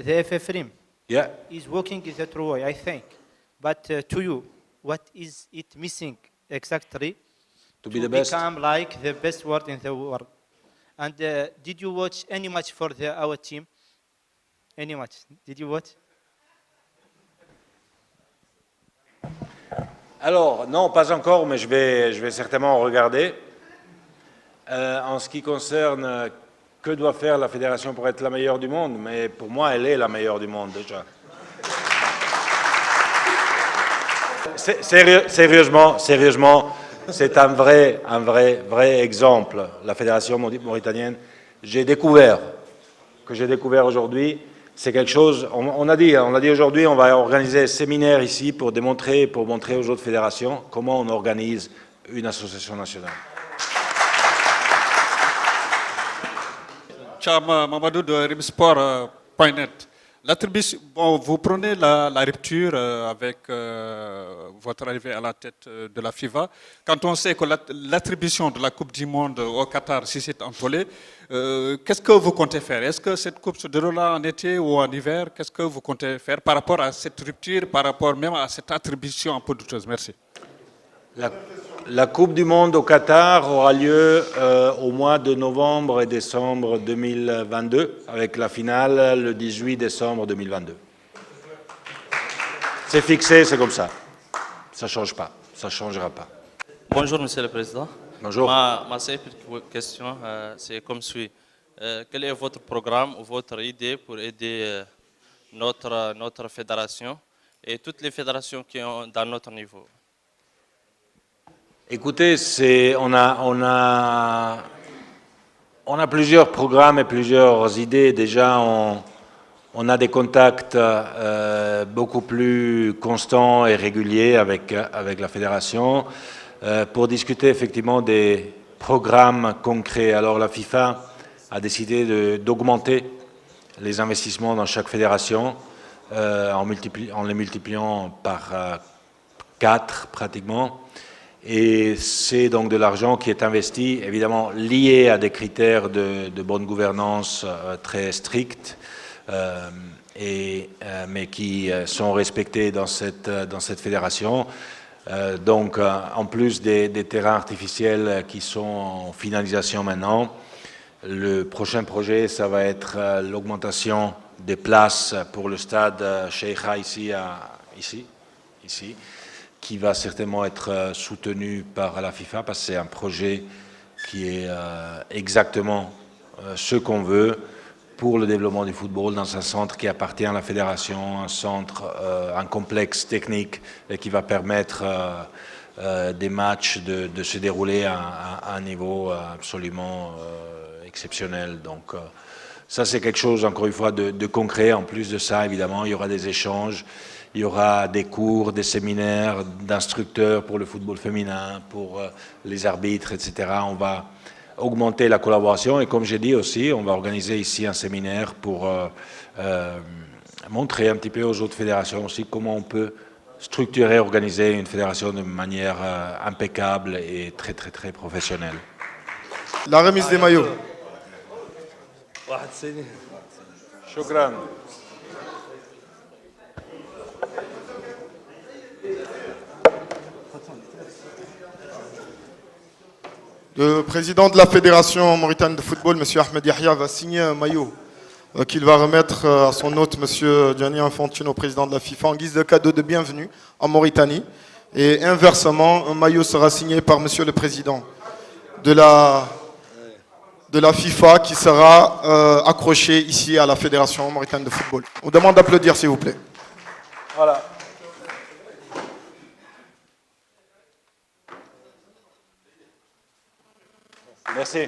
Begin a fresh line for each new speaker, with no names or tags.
the FFRIM
Yeah.
is working in the true way, I think. But to you, what is it missing exactly
To be the best.
become like the best world in the world? And did you watch any match for our team? Any match? Did you watch?
Alors, non, pas encore, mais je vais certainement regarder. En ce qui concerne que doit faire la fédération pour être la meilleure du monde, mais pour moi, elle est la meilleure du monde déjà. Sérieusement, c'est un vrai exemple. La fédération mauritanienne, que j'ai découvert aujourd'hui, c'est quelque chose. On a dit aujourd'hui, on va organiser un séminaire ici pour montrer aux autres fédérations comment on organise une association nationale.
Chama Mamadou de Rimsport.net. L'attribution, bon, vous prenez la rupture avec votre arrivée à la tête de la FIFA. Quand on sait que l'attribution de la Coupe du Monde au Qatar, si c'est envolé, qu'est-ce que vous comptez faire? Est-ce que cette Coupe se déroulera en été ou en hiver? Qu'est-ce que vous comptez faire par rapport à cette rupture, par rapport même à cette attribution un peu douteuse? Merci.
La Coupe du Monde au Qatar aura lieu au mois de novembre et décembre 2022, avec la finale le 18 décembre 2022. C'est fixé, c'est comme ça. Ça ne change pas, ça ne changera pas.
Bonjour, Monsieur le Président.
Bonjour.
Ma simple question, c'est comme suit. Quel est votre programme ou votre idée pour aider notre fédération et toutes les fédérations qui sont dans notre niveau?
Écoutez, on a plusieurs programmes et plusieurs idées. Déjà, on a des contacts beaucoup plus constants et réguliers avec la fédération pour discuter effectivement des programmes concrets. Alors la FIFA a décidé d'augmenter les investissements dans chaque fédération en les multipliant par 4 pratiquement. Et c'est donc de l'argent qui est investi, évidemment lié à des critères de bonne gouvernance très stricts, mais qui sont respectés dans cette fédération. Donc, en plus des terrains artificiels qui sont en finalisation maintenant, le prochain projet, ça va être l'augmentation des places pour le stade Sheikha ici, qui va certainement être soutenu par la FIFA parce que c'est un projet qui est exactement ce qu'on veut pour le développement du football dans un centre qui appartient à la fédération, un complexe technique et qui va permettre des matchs de se dérouler à un niveau absolument exceptionnel. Donc ça c'est quelque chose encore une fois de concret. En plus de ça, évidemment, il y aura des échanges. Il y aura des cours, des séminaires d'instructeurs pour le football féminin, pour les arbitres, etc. On va augmenter la collaboration et comme j'ai dit aussi, on va organiser ici un séminaire pour montrer un petit peu aux autres fédérations aussi comment on peut structurer, organiser une fédération de manière impeccable et très professionnelle.
La remise des maillots.
Shukran.
Le président de la Fédération mauritanienne de football, M. Ahmed Yahya, va signer un maillot qu'il va remettre à son hôte, M. Gianni Infantino, président de la FIFA, en guise de cadeau de bienvenue en Mauritanie. Et inversement, un maillot sera signé par M. le président de la FIFA qui sera accroché ici à la Fédération mauritanienne de football. On vous demande d'applaudir, s'il vous plaît.
Voilà. Merci.